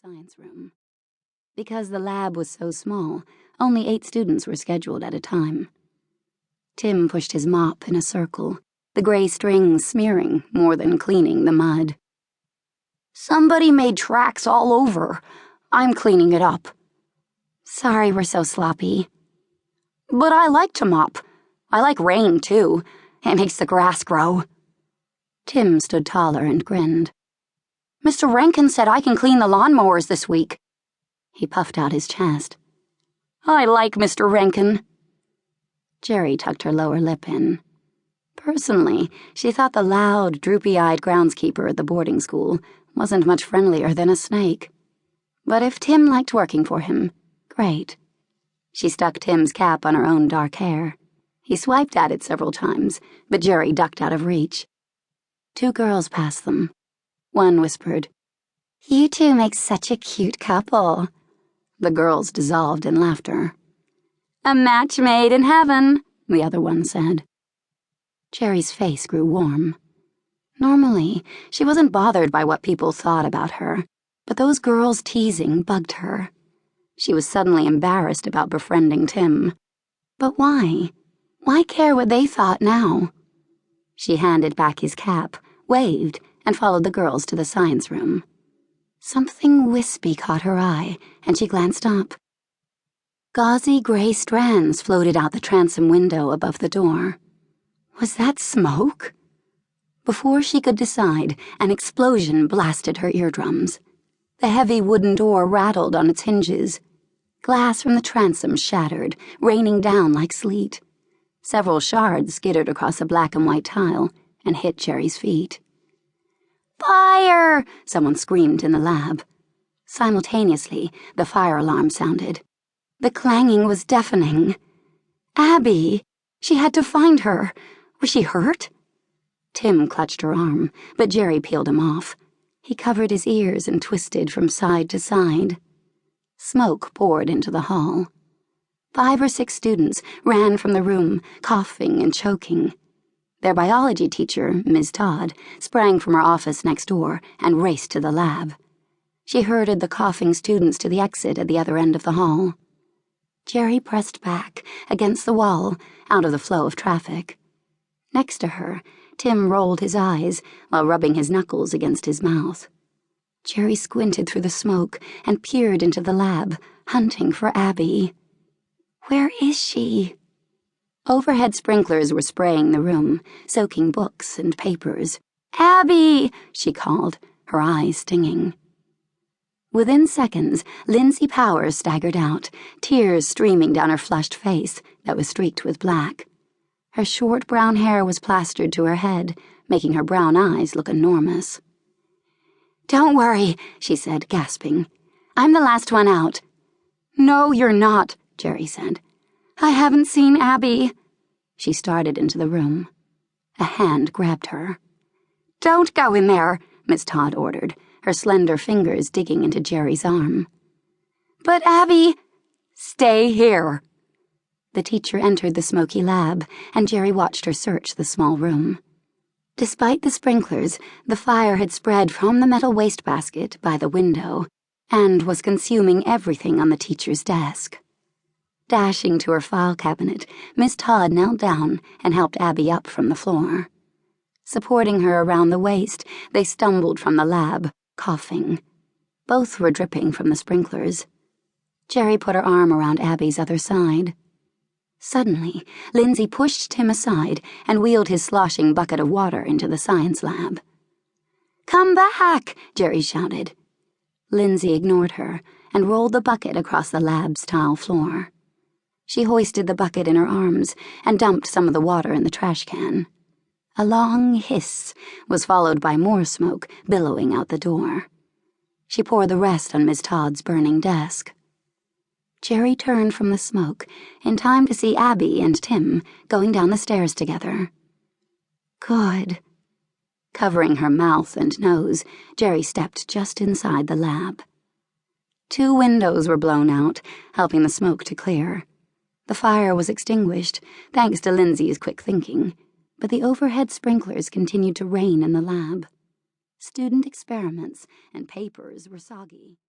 science room. Because the lab was so small, only 8 students were scheduled at a time. Tim pushed his mop in a circle, the gray strings smearing more than cleaning the mud. "Somebody made tracks all over. I'm cleaning it up." "Sorry we're so sloppy." "But I like to mop. I like rain, too. It makes the grass grow." Tim stood taller and grinned. "Mr. Rankin said I can clean the lawnmowers this week." He puffed out his chest. "I like Mr. Rankin." Jeri tucked her lower lip in. Personally, she thought the loud, droopy-eyed groundskeeper at the boarding school wasn't much friendlier than a snake. But if Tim liked working for him, great. She stuck Tim's cap on her own dark hair. He swiped at it several times, but Jeri ducked out of reach. 2 girls passed them. One whispered, "You two make such a cute couple." The girls dissolved in laughter. "A match made in heaven," the other one said. Jeri's face grew warm. Normally, she wasn't bothered by what people thought about her, but those girls' teasing bugged her. She was suddenly embarrassed about befriending Tim. But why? Why care what they thought now? She handed back his cap, waved, and followed the girls to the science room. Something wispy caught her eye, and she glanced up. Gauzy gray strands floated out the transom window above the door. Was that smoke? Before she could decide, an explosion blasted her eardrums. The heavy wooden door rattled on its hinges. Glass from the transom shattered, raining down like sleet. Several shards skittered across the black and white tile and hit Jeri's feet. "Fire!" someone screamed in the lab. Simultaneously, the fire alarm sounded. The clanging was deafening. Abby! She had to find her. Was she hurt? Tim clutched her arm, but Jeri peeled him off. He covered his ears and twisted from side to side. Smoke poured into the hall. 5 or 6 students ran from the room, coughing and choking. Their biology teacher, Ms. Todd, sprang from her office next door and raced to the lab. She herded the coughing students to the exit at the other end of the hall. Jeri pressed back, against the wall, out of the flow of traffic. Next to her, Tim rolled his eyes while rubbing his knuckles against his mouth. Jeri squinted through the smoke and peered into the lab, hunting for Abby. Where is she? Overhead sprinklers were spraying the room, soaking books and papers. "Abby!" she called, her eyes stinging. Within seconds, Lindsay Powers staggered out, tears streaming down her flushed face that was streaked with black. Her short brown hair was plastered to her head, making her brown eyes look enormous. "Don't worry," she said, gasping. "I'm the last one out." "No, you're not," Jeri said. "I haven't seen Abby." She started into the room. A hand grabbed her. "Don't go in there," Miss Todd ordered, her slender fingers digging into Jeri's arm. "But Abby—" "Stay here." The teacher entered the smoky lab, and Jeri watched her search the small room. Despite the sprinklers, the fire had spread from the metal wastebasket by the window and was consuming everything on the teacher's desk. Dashing to her file cabinet, Miss Todd knelt down and helped Abby up from the floor. Supporting her around the waist, they stumbled from the lab, coughing. Both were dripping from the sprinklers. Jeri put her arm around Abby's other side. Suddenly, Lindsay pushed Tim aside and wheeled his sloshing bucket of water into the science lab. "Come back!" Jeri shouted. Lindsay ignored her and rolled the bucket across the lab's tile floor. She hoisted the bucket in her arms and dumped some of the water in the trash can. A long hiss was followed by more smoke billowing out the door. She poured the rest on Miss Todd's burning desk. Jeri turned from the smoke in time to see Abby and Tim going down the stairs together. Good. Covering her mouth and nose, Jeri stepped just inside the lab. 2 windows were blown out, helping the smoke to clear. The fire was extinguished, thanks to Lindsay's quick thinking, but the overhead sprinklers continued to rain in the lab. Student experiments and papers were soggy.